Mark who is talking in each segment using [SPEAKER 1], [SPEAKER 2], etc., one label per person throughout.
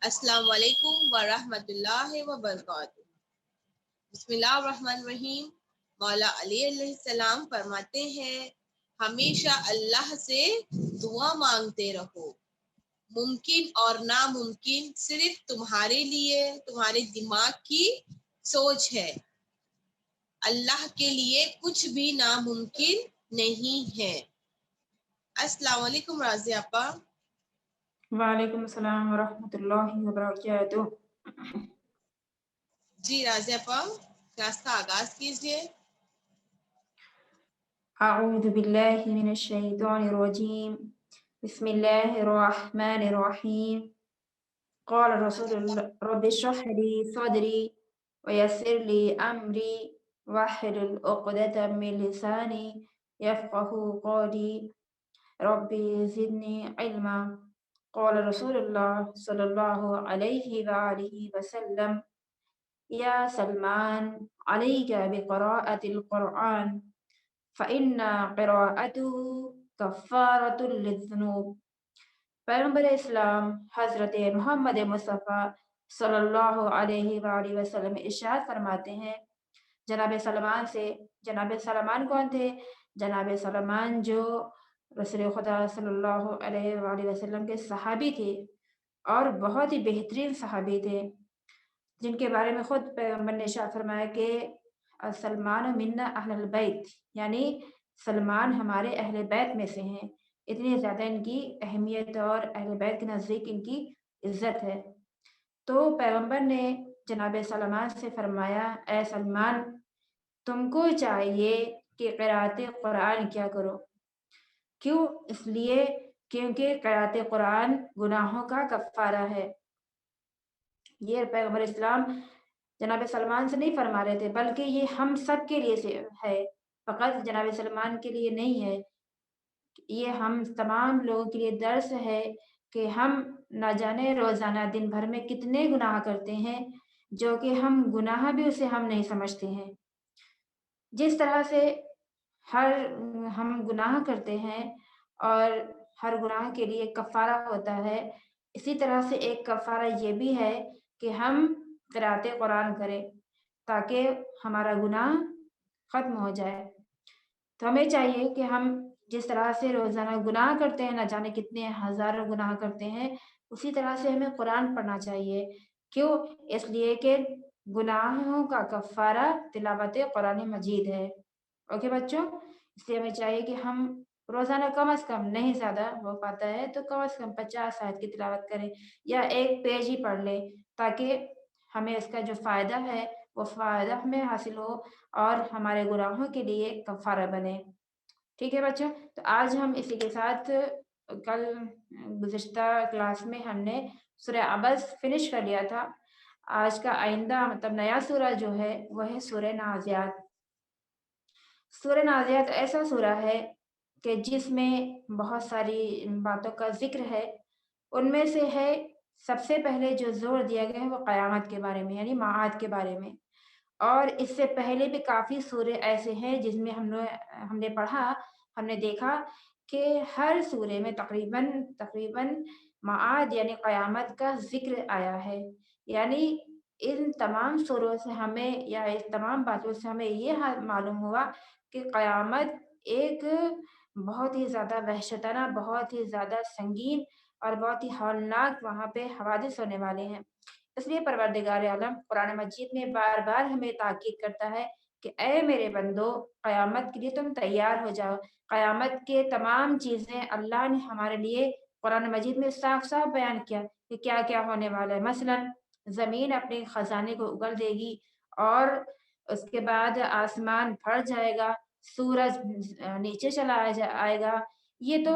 [SPEAKER 1] السلام علیکم ورحمۃ اللہ وبرکاتہ۔ بسم اللہ الرحمن الرحیم۔ مولا علی علیہ السلام فرماتے ہیں ہمیشہ اللہ سے دعا مانگتے رہو، ممکن اور ناممکن صرف تمہارے لیے تمہارے دماغ کی سوچ ہے، اللہ کے لیے کچھ بھی ناممکن نہیں ہے۔ السلام علیکم راضی آپا۔
[SPEAKER 2] وعلیکم السلام ورحمۃ اللہ وبرکاتہ۔
[SPEAKER 1] جی راضی آپا، کلاس کا آغاز کیجیے۔
[SPEAKER 2] اعوذ باللہ من الشیطان الرجیم، بسم اللہ الرحمن الرحیم۔ قال رسول اللہ رب اشرح لی صدری ویسر لی امری واحلل عقدۃ من لسانی یفقهوا قولی رب زدنی علما۔ قال رسول اللہ صلی اللہ علیہ وآلہ وسلم یا سلمان علیک بقراءۃ القرآن فإن قراءته کفارۃ للذنوب۔ پیغمبر اسلام حضرت محمد مصطفیٰ صلی اللہ علیہ وآلہ وسلم ارشاد فرماتے ہیں جناب سلمان سے۔ جناب سلمان کون تھے؟ جناب سلمان جو رسول خدا صلی اللہ علیہ وآلہ وسلم کے صحابی تھے اور بہت ہی بہترین صحابی تھے، جن کے بارے میں خود پیغمبر نے ارشاد فرمایا کہ سلمان منا اہل البیت، یعنی سلمان ہمارے اہل بیت میں سے ہیں، اتنی زیادہ ان کی اہمیت اور اہل بیت کے نزدیک ان کی عزت ہے۔ تو پیغمبر نے جناب سلمان سے فرمایا اے سلمان، تم کو چاہیے کہ قرأت قرآن کیا کرو۔ کیوں؟ اس لیے کیونکہ قرأت قرآن گناہوں کا کفارہ ہے۔ یہ پیغمبر اسلام جناب سلمان سے نہیں فرما رہے تھے، بلکہ یہ ہم سب کے لیے ہے، فقط جناب سلمان کے لیے نہیں ہے، یہ ہم تمام لوگوں کے لیے درس ہے کہ ہم نہ جانے روزانہ دن بھر میں کتنے گناہ کرتے ہیں، جو کہ ہم گناہ بھی اسے ہم نہیں سمجھتے ہیں۔ جس طرح سے ہم گناہ کرتے ہیں اور ہر گناہ کے لیے کفارہ ہوتا ہے، اسی طرح سے ایک کفارہ یہ بھی ہے کہ ہم قرأت قرآن کریں تاکہ ہمارا گناہ ختم ہو جائے۔ تو ہمیں چاہیے کہ ہم جس طرح سے روزانہ گناہ کرتے ہیں، نہ جانے کتنے ہزاروں گناہ کرتے ہیں، اسی طرح سے ہمیں قرآن پڑھنا چاہیے۔ کیوں؟ اس لیے کہ گناہوں کا کفارہ تلاوت قرآن مجید ہے۔ اوکے بچوں، اس لیے ہمیں چاہیے کہ ہم روزانہ کم از کم، نہیں زیادہ ہو پاتا ہے تو کم از کم 50 آیت کی تلاوت کریں یا ایک پیج ہی پڑھ لیں، تاکہ ہمیں اس کا جو فائدہ ہے وہ فائدہ ہمیں حاصل ہو اور ہمارے گناہوں کے لیے کفارہ بنے۔ ٹھیک ہے بچوں، تو آج ہم اسی کے ساتھ کل گزشتہ کلاس میں ہم نے سورہ عبس فنش کر لیا تھا۔ آج کا آئندہ مطلب نیا سورہ جو ہے وہ ہے سورہ نازعات۔ سورہ نازعات ایسا سورہ ہے کہ جس میں بہت ساری باتوں کا ذکر ہے، ان میں سے ہے سب سے پہلے جو زور دیا گیا ہے وہ قیامت کے بارے میں، یعنی معاد کے بارے میں۔ اور اس سے پہلے بھی کافی سورے ایسے ہیں جس میں ہم نے پڑھا، ہم نے دیکھا کہ ہر سورے میں تقریباً معاد یعنی قیامت کا ذکر آیا ہے۔ یعنی ان تمام سوروں سے ہمیں یا اس تمام باتوں سے ہمیں یہ معلوم ہوا کہ قیامت ایک بہت ہی زیادہ وحشتانہ، بہت ہی زیادہ سنگین اور بہت ہی ہولناک وہاں پہ حوادث ہونے والے ہیں۔ اس لیے پروردگار عالم قرآن مجید میں بار بار ہمیں تاکید کرتا ہے کہ اے میرے بندو، قیامت کے لیے تم تیار ہو جاؤ۔ قیامت کے تمام چیزیں اللہ نے ہمارے لیے قرآن مجید میں صاف صاف بیان کیا کہ کیا کیا ہونے والا ہے۔ مثلا زمین اپنے خزانے کو اگل دے گی، اور اس کے بعد آسمان پھٹ جائے گا، سورج نیچے چلا آئے گا۔ یہ تو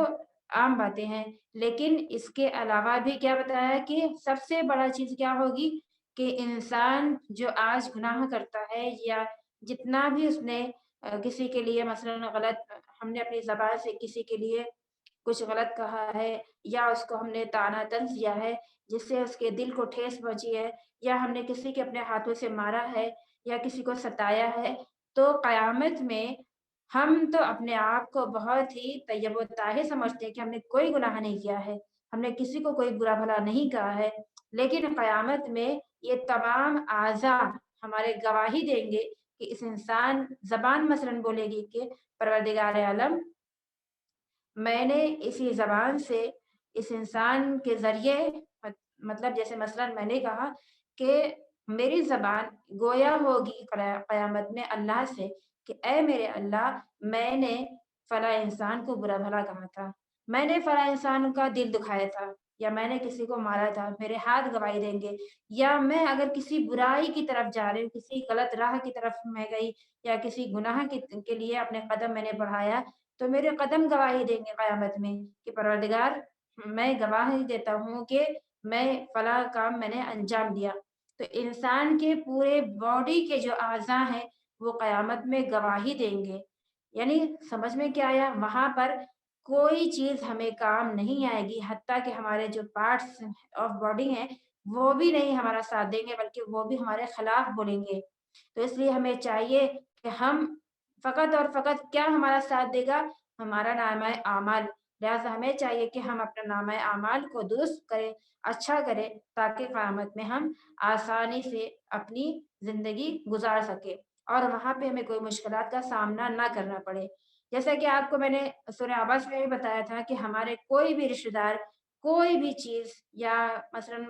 [SPEAKER 2] عام باتیں ہیں، لیکن اس کے علاوہ بھی کیا بتایا کہ سب سے بڑا چیز کیا ہوگی کہ انسان جو آج گناہ کرتا ہے، یا جتنا بھی اس نے کسی کے لیے مثلا غلط، ہم نے اپنی زبان سے کسی کے لیے کچھ غلط کہا ہے، یا اس کو ہم نے طعنہ طنز دیا ہے جس سے اس کے دل کو ٹھیس پہنچی ہے، یا ہم نے کسی کے اپنے ہاتھوں سے مارا ہے یا کسی کو ستایا ہے، تو قیامت میں ہم تو اپنے آپ کو بہت ہی طیب و طاہر سمجھتے ہیں کہ ہم نے کوئی گناہ نہیں کیا ہے، ہم نے کسی کو کوئی برا بھلا نہیں کہا ہے، لیکن قیامت میں یہ تمام اعضاء ہمارے گواہی دیں گے کہ اس انسان زبان مثلاً بولے گی کہ پروردگار عالم، میں نے اسی زبان سے اس انسان کے ذریعے، مطلب جیسے مثلاً میں نے کہا کہ میری زبان گویا ہوگی قیامت میں اللہ سے کہ اے میرے اللہ، میں نے فلاں انسان کو برا بھلا کہا تھا، میں نے فلاں انسان کا دل دکھایا تھا، یا میں نے کسی کو مارا تھا، میرے ہاتھ گواہی دیں گے، یا میں اگر کسی برائی کی طرف جا رہی ہوں، کسی غلط راہ کی طرف میں گئی، یا کسی گناہ کے لیے اپنے قدم میں نے بڑھایا، تو میرے قدم گواہی دیں گے قیامت میں کہ پروردگار، میں گواہی دیتا ہوں کہ میں فلاں کام میں نے انجام دیا۔ تو انسان کے پورے باڈی کے جو اعضاء ہیں وہ قیامت میں گواہی دیں گے۔ یعنی سمجھ میں کیا آیا؟ وہاں پر کوئی چیز ہمیں کام نہیں آئے گی، حتیٰ کہ ہمارے جو پارٹس آف باڈی ہیں وہ بھی نہیں ہمارا ساتھ دیں گے، بلکہ وہ بھی ہمارے خلاف بولیں گے۔ تو اس لیے ہمیں چاہیے کہ ہم فقط اور فقط کیا ہمارا ساتھ دے گا؟ ہمارا نامہ اعمال۔ لہٰذا ہمیں چاہیے کہ ہم اپنا نامہ اعمال کو درست کریں، اچھا کریں، تاکہ قیامت میں ہم آسانی سے اپنی زندگی گزار سکیں اور وہاں پہ ہمیں کوئی مشکلات کا سامنا نہ کرنا پڑے۔ جیسا کہ آپ کو میں نے سورہ عبس میں بھی بتایا تھا کہ ہمارے کوئی بھی رشتہ دار کوئی بھی چیز، یا مثلاً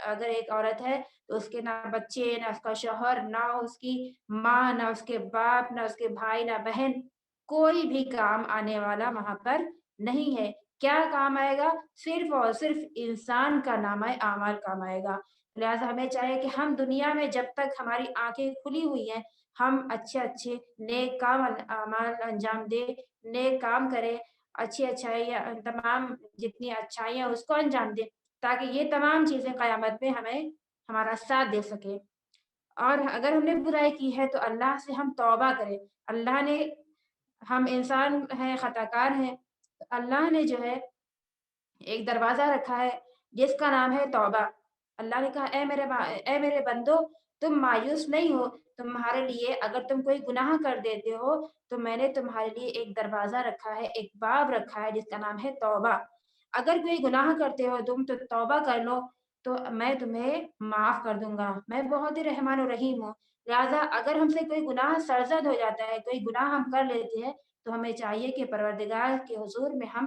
[SPEAKER 2] اگر ایک عورت ہے تو اس کے نہ بچے، نہ اس کا شوہر، نہ اس کی ماں، نہ اس کے باپ، نہ اس کے بھائی، نہ بہن، کوئی بھی کام آنے والا وہاں پر نہیں ہے۔ کیا کام آئے گا؟ صرف اور صرف انسان کا نامہ اعمال کام آئے گا۔ لہٰذا ہمیں چاہیے کہ ہم دنیا میں جب تک ہماری آنکھیں کھلی ہوئی ہیں ہم اچھے اچھے نیک کام اعمال انجام دے، نیک کام کرے، اچھی اچھائی تمام جتنی اچھائیاں اس کو انجام دے، تاکہ یہ تمام چیزیں قیامت میں ہمیں ہمارا ساتھ دے سکے۔ اور اگر ہم نے برائی کی ہے تو اللہ سے ہم توبہ کریں۔ اللہ نے، ہم انسان ہیں، خطا کار ہیں، اللہ نے جو ہے ایک دروازہ رکھا ہے جس کا نام ہے توبہ۔ اللہ نے کہا اے میرے بندو، تم مایوس نہیں ہو، تمہارے لیے اگر تم کوئی گناہ کر دیتے ہو تو میں نے تمہارے لیے ایک دروازہ رکھا ہے، ایک باب رکھا ہے جس کا نام ہے توبہ۔ اگر کوئی گناہ کرتے ہو تم تو توبہ کر لو تو میں تمہیں معاف کر دوں گا، میں بہت ہی رحمان و رحیم ہوں۔ لہٰذا اگر ہم سے کوئی گناہ سرزد ہو جاتا ہے، کوئی گناہ ہم کر لیتے ہیں، تو ہمیں چاہیے کہ پروردگار کے حضور میں ہم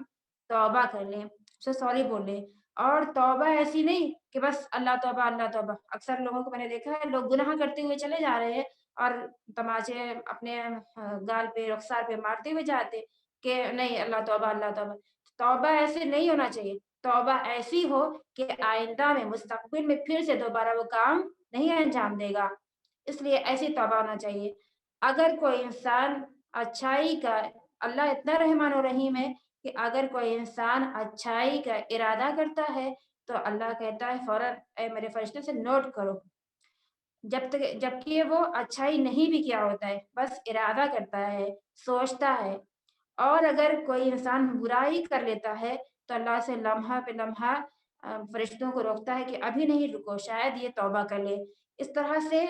[SPEAKER 2] توبہ کر لیں، اسے سوری بول لیں۔ اور توبہ ایسی نہیں کہ بس اللہ توبہ اللہ توبہ۔ اکثر لوگوں کو میں نے دیکھا ہے، لوگ گناہ کرتے ہوئے چلے جا رہے ہیں اور تماچے اپنے گال پہ، رخسار پہ مارتے ہوئے جاتے کہ نہیں اللہ توبہ اللہ توبہ۔ توبہ ایسے نہیں ہونا چاہیے۔ توبہ ایسی ہو کہ آئندہ میں، مستقبل میں پھر سے دوبارہ وہ کام نہیں انجام دے گا، اس لیے ایسی توبہ ہونا چاہیے۔ اگر کوئی انسان اچھائی کا، اللہ اتنا رحمان و رحیم ہے کہ اگر کوئی انسان اچھائی کا ارادہ کرتا ہے تو اللہ کہتا ہے فوراً اے میرے فرشتے سے نوٹ کرو، جبکہ وہ اچھائی نہیں بھی کیا ہوتا ہے، بس ارادہ کرتا ہے، سوچتا ہے۔ اور اگر کوئی انسان برائی کر لیتا ہے تو اللہ سے لمحہ پہ لمحہ فرشتوں کو روکتا ہے کہ ابھی نہیں، رکو، شاید یہ توبہ کر لے۔ اس طرح سے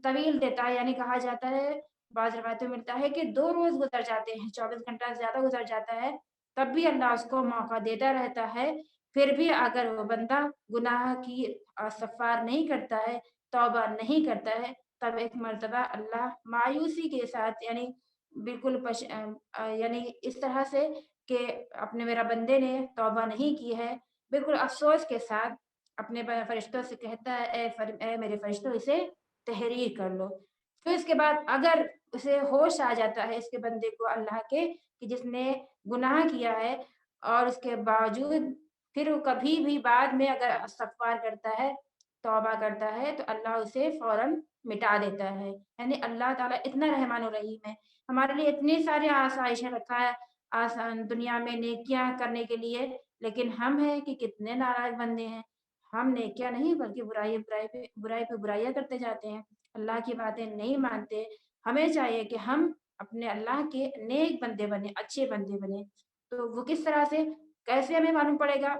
[SPEAKER 2] طویل دیتا ہے، یعنی کہا جاتا ہے، بعض روایتوں میں ملتا ہے کہ 2 روز گزر جاتے ہیں، 24 گھنٹہ زیادہ گزر جاتا ہے، تب بھی اللہ اس کو موقع دیتا رہتا ہے۔ پھر بھی اگر وہ بندہ گناہ کی استغفار نہیں کرتا ہے، توبہ نہیں کرتا ہے، تب ایک مرتبہ اللہ مایوسی کے ساتھ، یعنی بالکل یعنی اس طرح سے کہ اپنے میرا بندے نے توبہ نہیں کی ہے، بالکل افسوس کے ساتھ اپنے فرشتوں سے کہتا ہے اے میرے فرشتوں، اسے تحریر کر لو۔ پھر اس کے بعد اگر اسے ہوش آ جاتا ہے، اس کے بندے کو اللہ کے، کہ جس نے گناہ کیا ہے اور اس کے باوجود پھر وہ کبھی بھی بعد میں اگر استغفار کرتا ہے، توبہ کرتا ہے، تو اللہ اسے فوراً مٹا دیتا ہے۔ یعنی اللہ تعالیٰ اتنا رحمان و رحیم ہے، ہمارے لیے اتنی ساری آسائشیں رکھا ہے آسان دنیا میں نیکیاں کرنے کے لیے، لیکن ہم ہیں کہ کتنے ناراض بندے ہیں، ہم نیکیاں نہیں بلکہ برائی پہ برائیاں کرتے جاتے ہیں، اللہ کی باتیں نہیں مانتے۔ ہمیں چاہیے کہ ہم اپنے اللہ کے نیک بندے بنے، اچھے بندے بنے۔ تو وہ کس طرح سے، کیسے ہمیں معلوم پڑے گا؟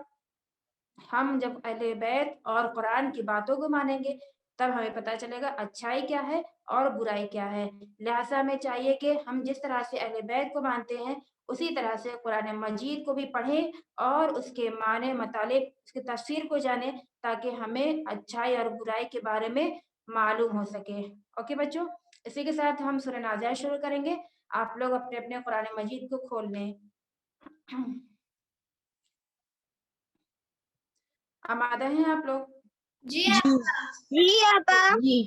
[SPEAKER 2] ہم جب اہل بیت اور قرآن کی باتوں کو مانیں گے تب ہمیں پتہ چلے گا اچھائی کیا ہے اور برائی کیا ہے. لہٰذا ہمیں چاہیے کہ ہم جس طرح سے اہل بیت کو مانتے ہیں اسی طرح سے قرآن مجید کو بھی پڑھیں اور اس کے معنی مطالب اس کی تفسیر کو جانیں تاکہ ہمیں اچھائی اور برائی کے بارے میں معلوم ہو سکے. اوکے بچوں، اسی کے ساتھ ہم سورہ نازعات شروع کریں گے. آپ لوگ اپنے اپنے قرآن مجید کو کھول لیں. آمادہ ہیں آپ لوگ؟
[SPEAKER 3] جی آپا.
[SPEAKER 1] جی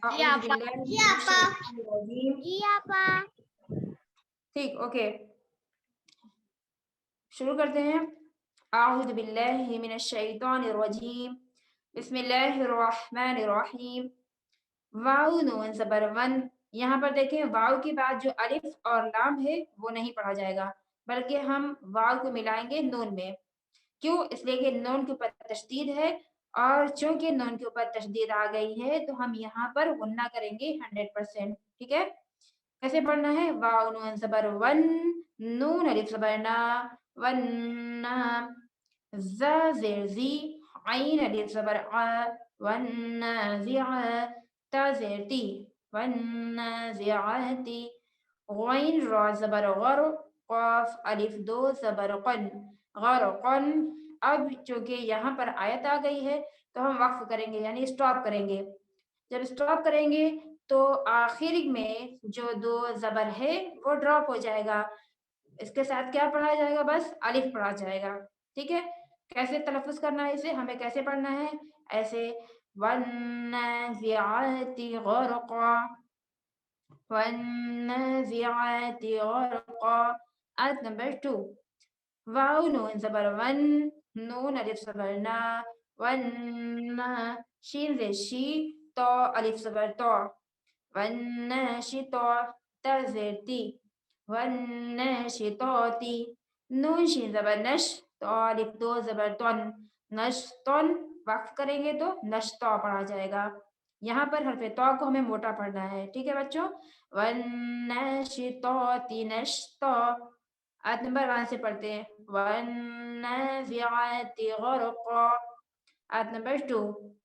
[SPEAKER 2] اعوذ باللہ من الشیطان الرجیم.
[SPEAKER 3] جی آپا.
[SPEAKER 2] ٹھیک، اوکے شروع کرتے ہیں. اعوذ باللہ من الشیطان الرجیم. بسم اللہ الرحمن الرحیم. واو نون زبر ون. یہاں پر دیکھیں واو کے بعد جو الف اور لام ہے وہ نہیں پڑھا جائے گا بلکہ ہم واو کو ملائیں گے نون میں. کیوں؟ اس لیے کہ نون کے اوپر تشدید ہے اور چونکہ نون کے اوپر تشدید آ گئی ہے تو ہم یہاں پر غنہ کریں گے 100%. ٹھیک ہے، کیسے پڑھنا ہے؟ واو نون زبر ون، نون الف زبر نا، ون، ز زیر زی، عین الف زبر ع، والنازعات، تا زیر تی، والنازعات، غین را زبر غر، قاف الف دو زبر قن، غرقن. اب چونکہ یہاں پر آیت آ گئی ہے تو ہم وقف کریں گے یعنی اسٹاپ کریں گے. جب اسٹاپ کریں گے تو آخر میں جو دو زبر ہے وہ ڈراپ ہو جائے گا. اس کے ساتھ کیا پڑھا جائے گا؟ بس الف پڑھا جائے گا. ٹھیک ہے، کیسے تلفظ کرنا ہے اسے؟ ہمیں کیسے پڑھنا ہے؟ ایسے والنازعات غرقا، والنازعات غرقا. آیت نمبر 2. واو نون زبر ون، نون الف زبر نا، ون، شین زیر شی، تو الف زبر تو، والناشطات، تا زیر تی، والناشطات، نون شین زبر نش، تو الف دو زبر تن، نشطن. وقف کریں گے تو نشطا پڑھا جائے گا. یہاں پر حرف تو کو ہمیں موٹا پڑھنا ہے. ٹھیک ہے بچوں، والناشطات نشطا. آیت نمبر 1 سے پڑھتے ہیں. والنازعات غرقا. آیت نمبر 2.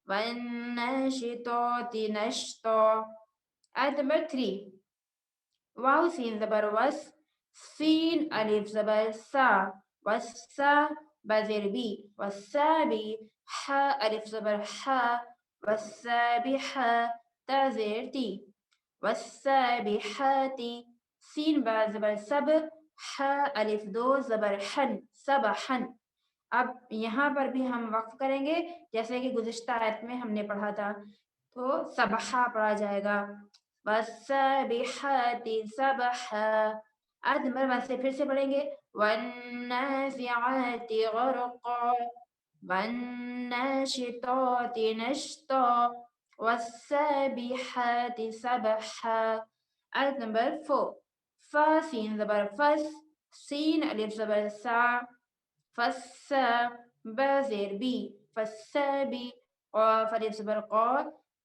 [SPEAKER 2] والناشطات نشطا. آیت نمبر 3. واو سین زبر وس، سین الف زبر سا، وسا بزر بی، وسابی، ح الف زبر ح، والسابحة، تا زیر تی، والسابحات، سین با زبر سب، ح الف دو زبر حن، سبحن. اب یہاں پر بھی ہم وقف کریں گے جیسے کہ گزشتہ آیت میں ہم نے پڑھا تھا تو سبحہ پڑھا جائے گا. والسابحات سبحا. آیت نمبر 1 سے پھر سے پڑھیں گے. والنازعات غرقا، والناشطات نشطا، والسابحات سبحا. آیت نمبر 4. فا سین زبر فس، سین الف زبر سا، فسا، با زیر بی، فسابی، قاف الف زبر قا،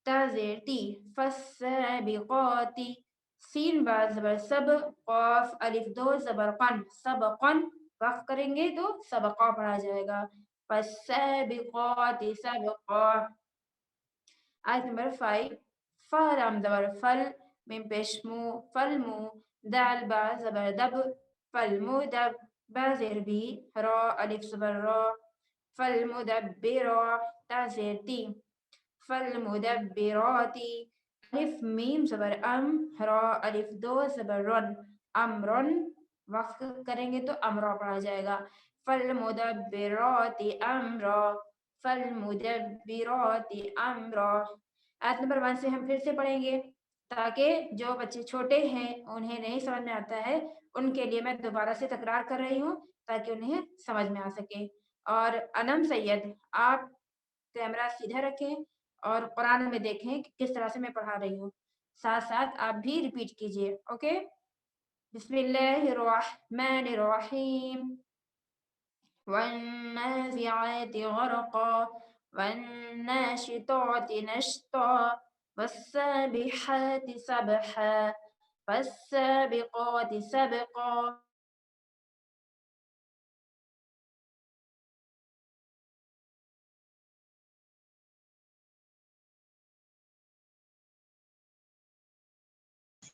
[SPEAKER 2] تا زیر تی، فالسابقات، سین با زبر سب، قاف الف دو زبر قن، سبقن. وقف کریں گے تو سبقا پڑھا جائے گا. فالسابقات سبقا. آیت نمبر 5. فا لام زبر فل، میم پیش مو، فلمو، دال با زبر دب، فالمدب، با زیر بی، را الف زبر را، فالمدبرا، تا زیر تی، فالمدبرات، الف میم زبر ام، را الف دو زبر رن، امرن. وقف کریں گے تو امرا پڑھا جائے گا. فالمدبرات امرا، فالمدبرات امرا. آیت نمبر 1 سے ہم پھر سے پڑھیں گے تاکہ جو بچے چھوٹے ہیں انہیں نہیں سمجھ میں آتا ہے ان کے لیے میں دوبارہ سے تکرار کر رہی ہوں تاکہ انہیں سمجھ میں آ سکے. اور انم سید آپ کیمرہ سیدھا رکھیں اور قرآن میں دیکھیں کہ کس طرح سے میں پڑھا رہی ہوں. ساتھ ساتھ آپ بھی ریپیٹ کیجئے. اوکے، بسم اللہ الرحمن الرحیم. والنازعات غرقا، والناشطات نشطا، والسابحات سبحا، فالسابقات سبقا.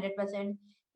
[SPEAKER 2] 100%.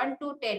[SPEAKER 2] 1 to 10.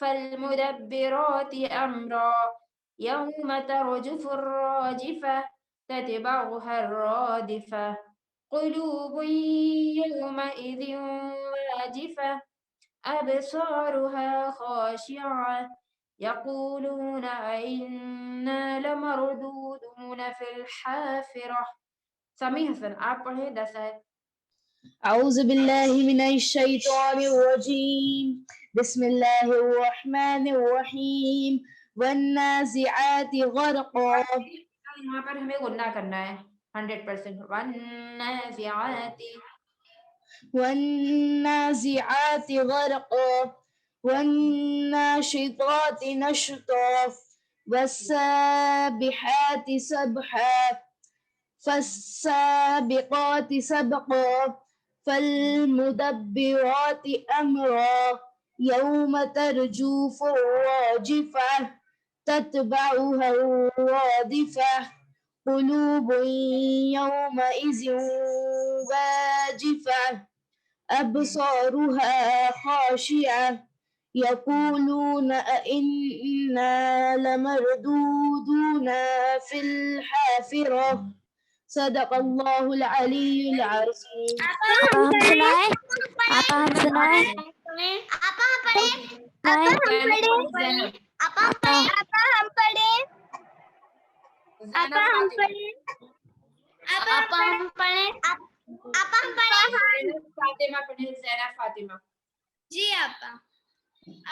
[SPEAKER 2] فالمدبرات أمرا يوم ترجف الراجفة تتبعها الرادفة قلوب يومئذ واجفة أبصارها خاشعة يقولون أئنا لمردودون في الحافرة. سمیع حسن آپ پڑھیں 10 آیت.
[SPEAKER 4] أعوذ بالله من الشيطان الرجيم بسم الله الرحمن الرحيم والنازعات غرقا.
[SPEAKER 2] یہاں پر ہمیں غنہ کرنا ہے 100%.
[SPEAKER 4] والنازعات غرقا والناشطات نشطا والسابحات سبحا فالسابقات سبقا فالمدبرات أمرا يوم ترجف الراجفة تتبعها الرادفة قلوب يومئذ واجفة أبصارها خاشعة يقولون أئنا لمردودون في الحافرة. صدق الله العلي العظيم.
[SPEAKER 2] فاطمہ
[SPEAKER 5] جی آپا.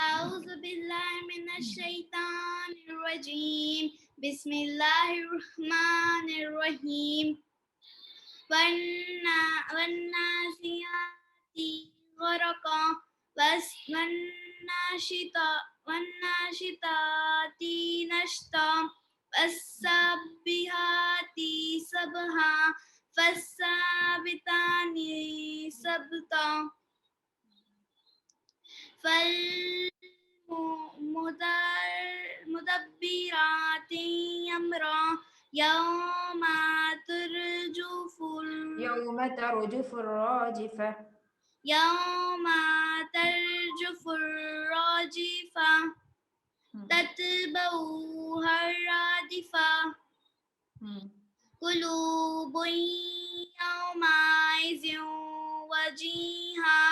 [SPEAKER 5] اعوذ باللہ من الشیطان الرجیم بسم اللہ الرحمن الرحیم والنازعات غرقا والناشطات نشطا والسابحات سبحا فالسابقات سبقا فالمدبرات أمرا يوم ترجف
[SPEAKER 2] الراجفة
[SPEAKER 5] تتبعها الرادفة قلوب يومئذ وجيها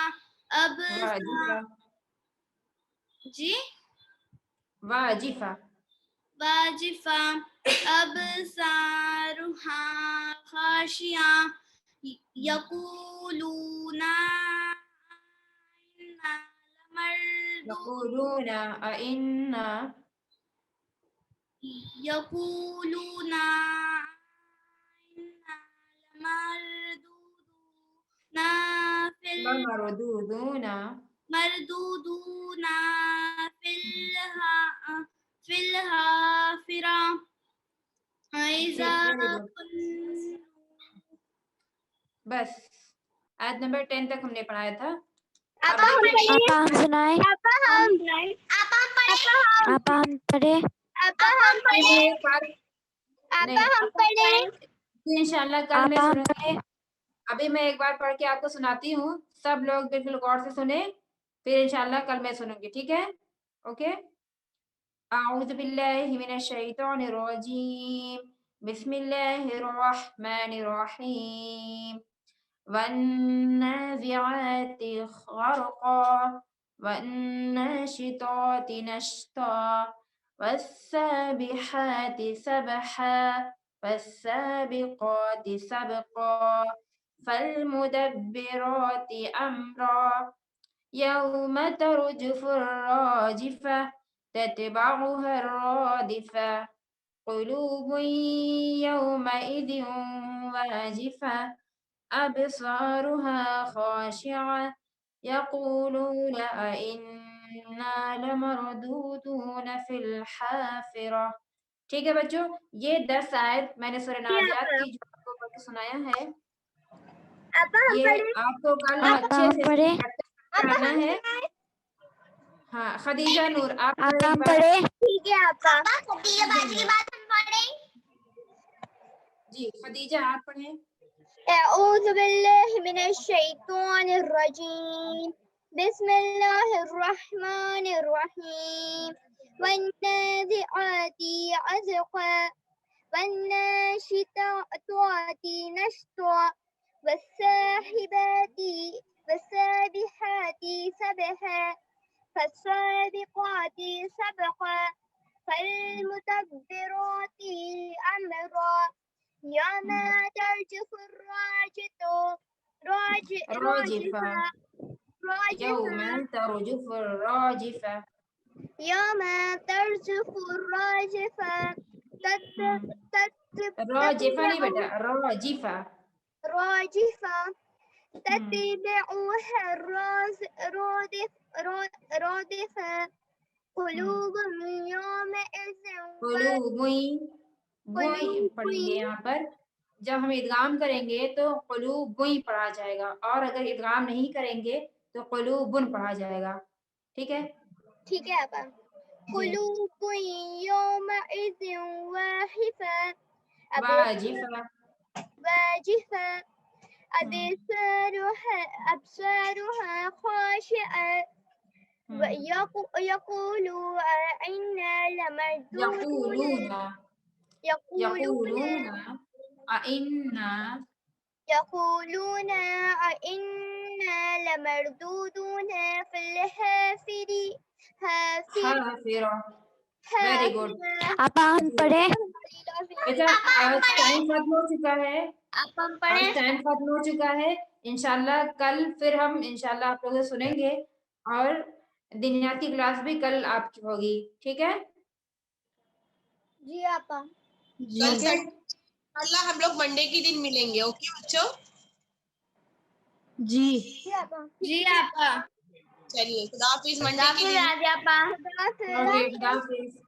[SPEAKER 2] واجفة
[SPEAKER 5] أبصارها خاشعة يقولون
[SPEAKER 2] أئنا لمردودون
[SPEAKER 5] في الحافرة
[SPEAKER 2] بس آیت نمبر 10 تک ہم نے پڑھایا تھا.
[SPEAKER 3] آپا ہم سنائیں. آپا ہم پڑھے.
[SPEAKER 2] انشاءاللہ کل میں ابھی میں ایک بار پڑھ کے آپ کو سناتی ہوں. سب لوگ بالکل غور سے سنیں, پھر انشاءاللہ کل میں سنوں گی. ٹھیک ہے, اوکے. اعوذ باللہ من الشیطان الرجیم بسم اللہ الرحمن الرحیم والنازعات غرقا والناشطات نشطا والسابحات سبحا فالسابقات سبقا فالمدبرات أمرا يوم ترجف الراجفة تتبعها الرادفة قلوب يومئذ واجفة أبصارها خاشعة يقولون أئنا لمردودون في الحافرة. ٹھیک ہے بچوں، یہ 10 آیت میں نے سورہ نازعات کی جو آپ کو پڑھ کے سنایا ہے، یہ آپ کو کل اچھے سے پڑھنا ہے. ہاں خدیجہ نور آپ
[SPEAKER 3] پڑھے.
[SPEAKER 5] ٹھیک ہے آپا. بعد کی بات ہم پڑھیں.
[SPEAKER 2] جی خدیجہ آپ پڑھیں.
[SPEAKER 3] أعوذ بالله من الشيطان الرجيم. بسم الله الرحمن الرحيم. والنازعات عزقا والناشطات نشطا والسابحات سبحا فالسابقات سبقا فالمدبرات أمرا يوم ترجف
[SPEAKER 2] راجفة يوم ترجف الراجفة.
[SPEAKER 3] يوم ترجف الراجفة
[SPEAKER 2] راجفة نہیں بیٹا، راجفة.
[SPEAKER 3] راجفة تتبعها الرادفة قلوب يومئذ
[SPEAKER 2] قلوب بوئی پڑھیں گے. یہاں پر جب ہم ادغام کریں گے تو قلوب بوئی پڑھا جائے گا، اور اگر ادغام نہیں کریں گے تو قلوبن پڑھا جائے گا. ٹھیک ہے
[SPEAKER 3] ٹھیک ہے ابا. قلوب يومئذ
[SPEAKER 2] واجفة
[SPEAKER 3] واجفة أبصارها خاشعة يقولون أئنا لمردودون
[SPEAKER 2] يقولون أئنا
[SPEAKER 3] لمردودون في الحافرة.
[SPEAKER 2] Very good.
[SPEAKER 3] آپ ہم پڑھے.
[SPEAKER 2] بیٹا آج ٹائم ختم ہو چکا ہے،
[SPEAKER 5] آپ ہم پڑھیں.
[SPEAKER 2] آج ٹائم ختم ہو چکا ہے. انشاءاللہ کل پھر ہم انشاءاللہ آپ لوگ سنیں گے، اور دنیاتی کلاس بھی کل آپ کی ہوگی. ٹھیک ہے
[SPEAKER 3] جی آپا.
[SPEAKER 1] کل اللہ ہم لوگ منڈے کے دن ملیں گے. اوکے بچوں.
[SPEAKER 4] جی.
[SPEAKER 3] جی آپا.
[SPEAKER 5] جی آپا.
[SPEAKER 1] چلیے خدا حافظ. منڈے کے
[SPEAKER 5] حافظ
[SPEAKER 1] دن.
[SPEAKER 5] آپا.
[SPEAKER 2] اوکے خدا حافظ.